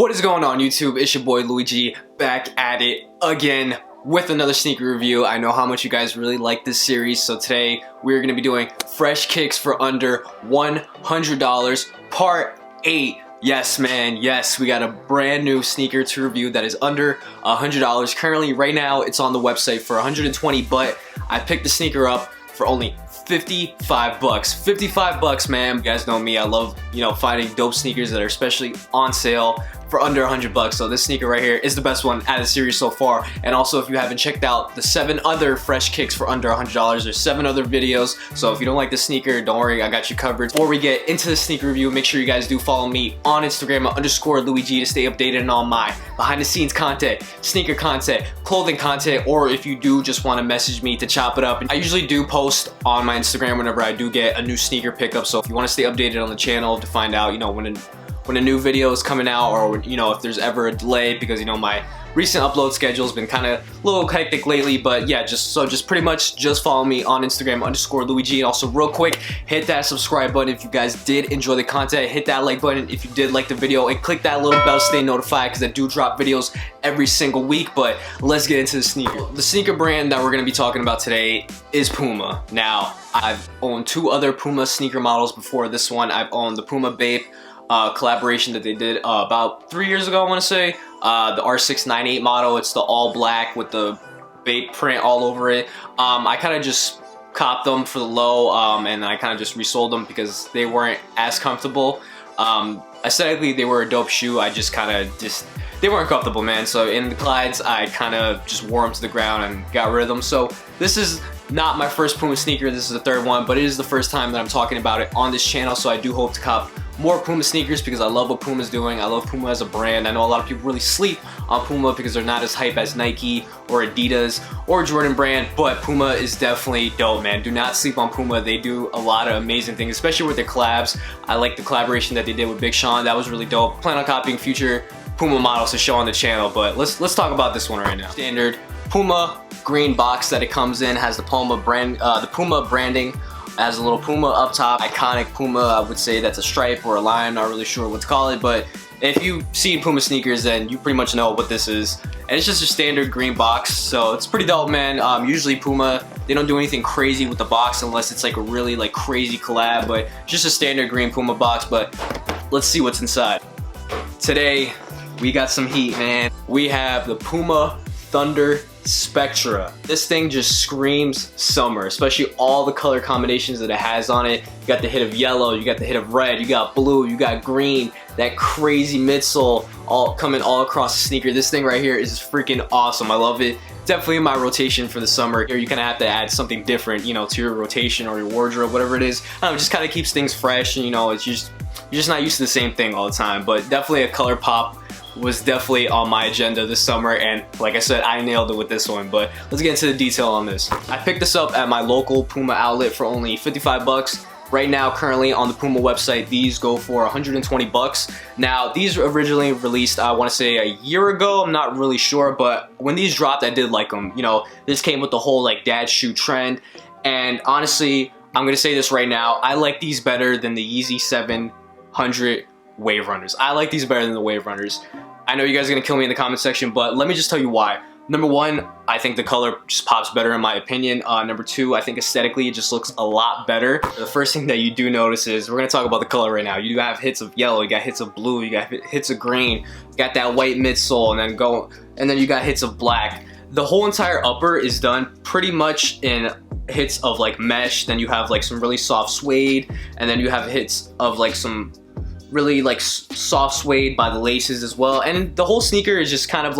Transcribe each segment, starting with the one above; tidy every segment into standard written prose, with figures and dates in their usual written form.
What is going on YouTube? It's your boy Luigi back at it again with another sneaker review. I know how much you guys really like this series, so today we're going to be doing fresh kicks for under $100 part 8. Yes man, yes, we got a brand new sneaker to review that is under $100. Currently right now it's on the website for $120, but I picked the sneaker up for only 55 bucks. 55 bucks, man. You guys know me, I love, finding dope sneakers that are especially on sale for under 100 bucks. So this sneaker right here is the best one out of the series so far. And also, if you haven't checked out the 7 other fresh kicks for under $100, there's 7 other videos. So if you don't like the sneaker, don't worry, I got you covered. Before we get into the sneaker review, make sure you guys do follow me on Instagram at _Luigi to stay updated on all my behind the scenes content, sneaker content, clothing content, or if you do just want to message me to chop it up. I usually do post on my Instagram whenever I do get a new sneaker pickup. So if you want to stay updated on the channel to find out, when a new video is coming out, or if there's ever a delay, because my recent upload schedule has been kind of a little hectic lately. But yeah, just pretty much just follow me on Instagram _Luigi. And also real quick, hit that subscribe button if you guys did enjoy the content. Hit that like button if you did like the video, and click that little bell to stay notified, because I do drop videos every single week. But let's get into the sneaker. The sneaker brand that we're going to be talking about today is Puma. Now, I've owned 2 other Puma sneaker models before this one. I've owned the Puma Bape collaboration that they did about 3 years ago, I want to say. The R698 model, it's the all black with the Bape print all over it. I kind of just copped them for the low, and I kind of just resold them because they weren't as comfortable. Aesthetically, they were a dope shoe. I just kind of they weren't comfortable, man. So in the Clydes, I kind of just wore them to the ground and got rid of them. So this is not my first Puma sneaker. This is the 3rd one, but it is the first time that I'm talking about it on this channel. So I do hope to cop more Puma sneakers because I love what Puma's doing. I love Puma as a brand. I know a lot of people really sleep on Puma because they're not as hype as Nike or Adidas or Jordan brand, but Puma is definitely dope, man. Do not sleep on Puma. They do a lot of amazing things, especially with their collabs. I like the collaboration that they did with Big Sean. That was really dope. Plan on copying future Puma models to show on the channel, but let's talk about this one right now. Standard Puma green box that it comes in, has the Puma brand, the Puma branding. Has a little Puma up top, iconic Puma. I would say that's a stripe or a line, not really sure what to call it, but if you see Puma sneakers, then you pretty much know what this is. And it's just a standard green box, so it's pretty dope, man. Usually Puma, they don't do anything crazy with the box unless it's like a really crazy collab, but just a standard green Puma box. But let's see what's inside. Today, we got some heat, man. We have the Puma Thunder Spectra. This thing just screams summer, especially all the color combinations that it has on it. You got the hit of yellow, you got the hit of red, you got blue, you got green, that crazy midsole all coming all across the sneaker. This thing right here is freaking awesome. I love it. Definitely in my rotation for the summer. Here you kind of have to add something different, to your rotation or your wardrobe, whatever it is. I don't know, it just kind of keeps things fresh, and it's you're just not used to the same thing all the time. But definitely a color pop was definitely on my agenda this summer, and like I said, I nailed it with this one. But let's get into the detail on this. I picked this up at my local Puma outlet for only 55 bucks. Right now, currently on the Puma website, these go for 120 bucks. Now, these were originally released, I want to say a year ago, I'm not really sure, but when these dropped, I did like them. This came with the whole dad shoe trend, and honestly, I'm gonna say this right now, I like these better than the Yeezy 700 Wave Runners. I like these better than the Wave Runners. I know you guys are gonna kill me in the comment section, but let me just tell you why. Number 1, I think the color just pops better in my opinion. Number 2, I think aesthetically it just looks a lot better. The first thing that you do notice is, we're gonna talk about the color right now. You do have hits of yellow, you got hits of blue, you got hits of green, you got that white midsole, and then you got hits of black. The whole entire upper is done pretty much in hits of mesh. Then you have some really soft suede, and then you have hits of some really soft suede by the laces as well. And the whole sneaker is just kind of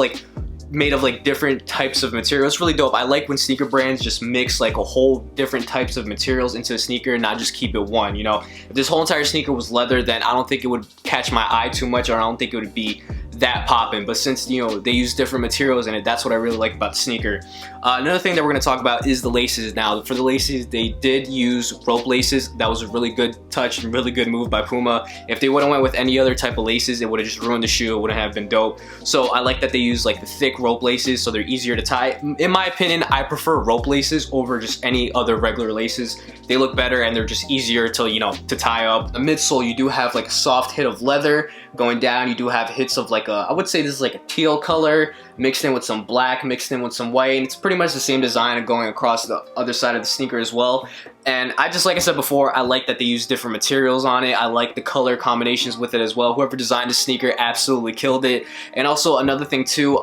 made of different types of material. It's really dope. I like when sneaker brands just mix a whole different types of materials into a sneaker and not just keep it one. If this whole entire sneaker was leather, then I don't think it would catch my eye too much, or I don't think it would be that poppin'. But since they use different materials in it, that's what I really like about the sneaker. Another thing that we're going to talk about is the laces. Now, for the laces, they did use rope laces. That was a really good touch and really good move by Puma. If they would have went with any other type of laces, it would have just ruined the shoe. It wouldn't have been dope. So I like that they use the thick rope laces, so they're easier to tie. In my opinion, I prefer rope laces over just any other regular laces. They look better and they're just easier to to tie up. The midsole, you do have a soft hit of leather, going down, you do have hits of like I would say this is like a teal color mixed in with some black, mixed in with some white, and it's pretty much the same design going across the other side of the sneaker as well. And I just, like I said before, I like that they use different materials on it. I like the color combinations with it as well. Whoever designed the sneaker absolutely killed it. And also another thing too,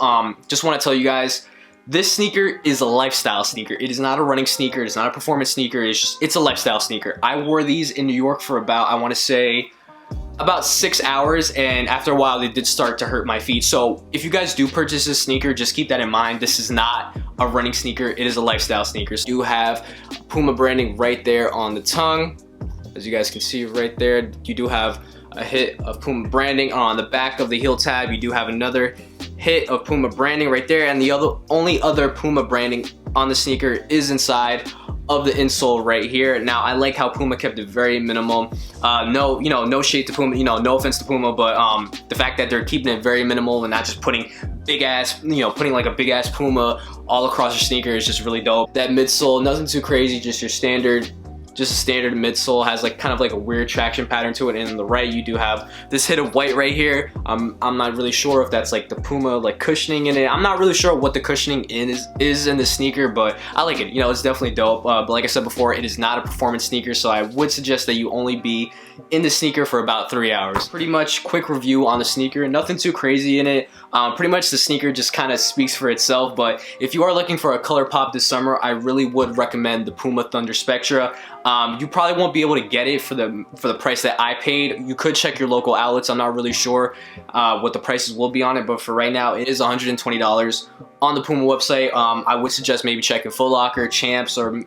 just want to tell you guys, this sneaker is a lifestyle sneaker. It is not a running sneaker. It's not a performance sneaker. It's a lifestyle sneaker. I wore these in New York for about, I want to say, about 6 hours, and after a while they did start to hurt my feet. So if you guys do purchase this sneaker, just keep that in mind. This is not a running sneaker. It is a lifestyle sneaker. So you have Puma branding right there on the tongue. As you guys can see right there, you do have a hit of Puma branding. On the back of the heel tab, you do have another hit of Puma branding right there, and the only other Puma branding on the sneaker is inside of the insole right here. Now I like how Puma kept it very minimal. No shade to Puma, no offense to Puma, but the fact that they're keeping it very minimal and not just putting big ass, putting like a big ass Puma all across your sneaker is just really dope. That midsole, nothing too crazy, just your standard. Just a standard midsole, has like kind of like a weird traction pattern to it, and on the right you do have this hit of white right here. I'm not really sure if that's like the Puma like cushioning in it. I'm not really sure what the cushioning is in the sneaker, but I like it. It's definitely dope. But like I said before, it is not a performance sneaker, so I would suggest that you only be in the sneaker for about 3 hours. Pretty much quick review on the sneaker, nothing too crazy in it. Pretty much the sneaker just kind of speaks for itself, but if you are looking for a color pop this summer, I really would recommend the Puma Thunder Spectra. You probably won't be able to get it for the price that I paid. You could check your local outlets. I'm not really sure what the prices will be on it, but for right now it is $120 on the Puma website. I would suggest maybe checking Foot Locker, Champs, or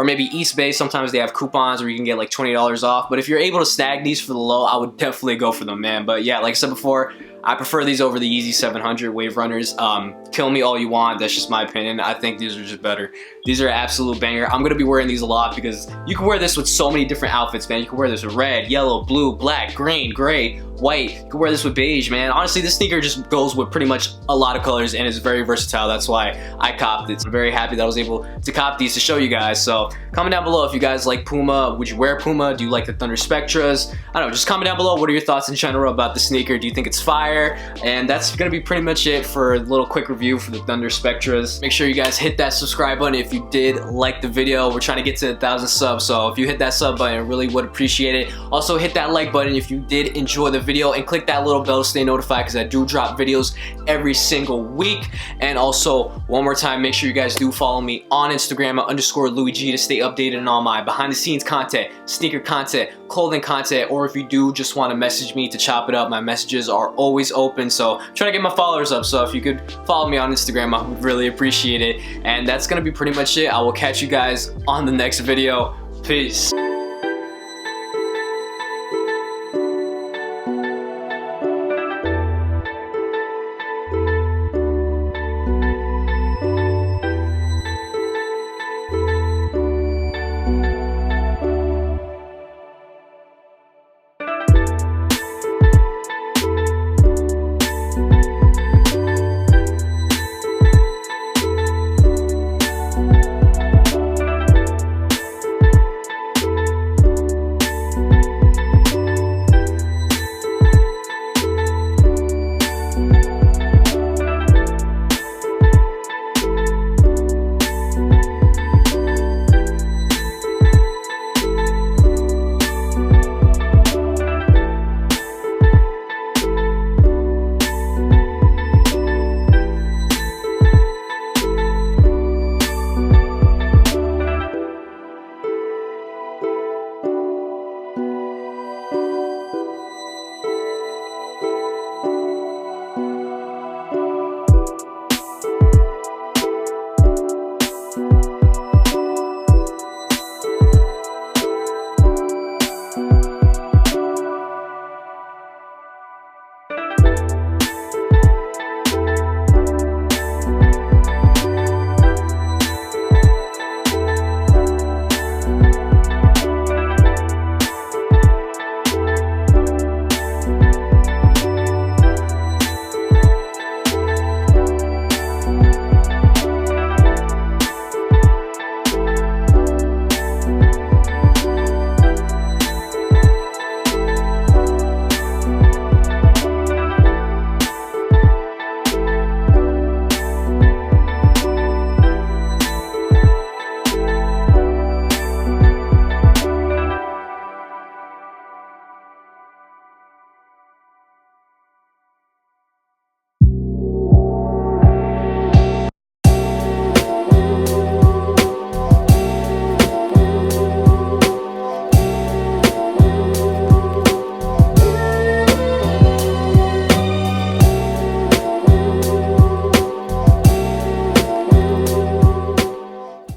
maybe East Bay. Sometimes they have coupons where you can get like $20 off, but if you're able to snag these for the low, I would definitely go for them, man. But yeah, like I said before, I prefer these over the Yeezy 700 Wave Runners. Kill me all you want, that's just my opinion. I think these are just better. These are an absolute banger. I'm gonna be wearing these a lot because you can wear this with so many different outfits, man. You can wear this with red, yellow, blue, black, green, gray, white. You can wear this with beige, man. Honestly, this sneaker just goes with pretty much a lot of colors and is very versatile. That's why I copped it. So I'm very happy that I was able to cop these to show you guys. So comment down below if you guys like Puma. Would you wear Puma? Do you like the Thunder Spectras? I don't know, just comment down below. What are your thoughts in general about the sneaker? Do you think it's fire? And that's gonna be pretty much it for a little quick review for the Thunder Spectras. Make sure you guys hit that subscribe button if you did like the video. We're trying to get to 1,000 subs, so if you hit that sub button, I really would appreciate it. Also hit that like button if you did enjoy the video, and click that little bell to stay notified because I do drop videos every single week. And also, one more time, make sure you guys do follow me on Instagram at _LouisG to stay updated on all my behind the scenes content, sneaker content, clothing content, or if you do just want to message me to chop it up, my messages are always open. So I'm trying to get my followers up, so if you could follow me on Instagram, I would really appreciate it. And that's gonna be pretty much it. I will catch you guys on the next video. Peace.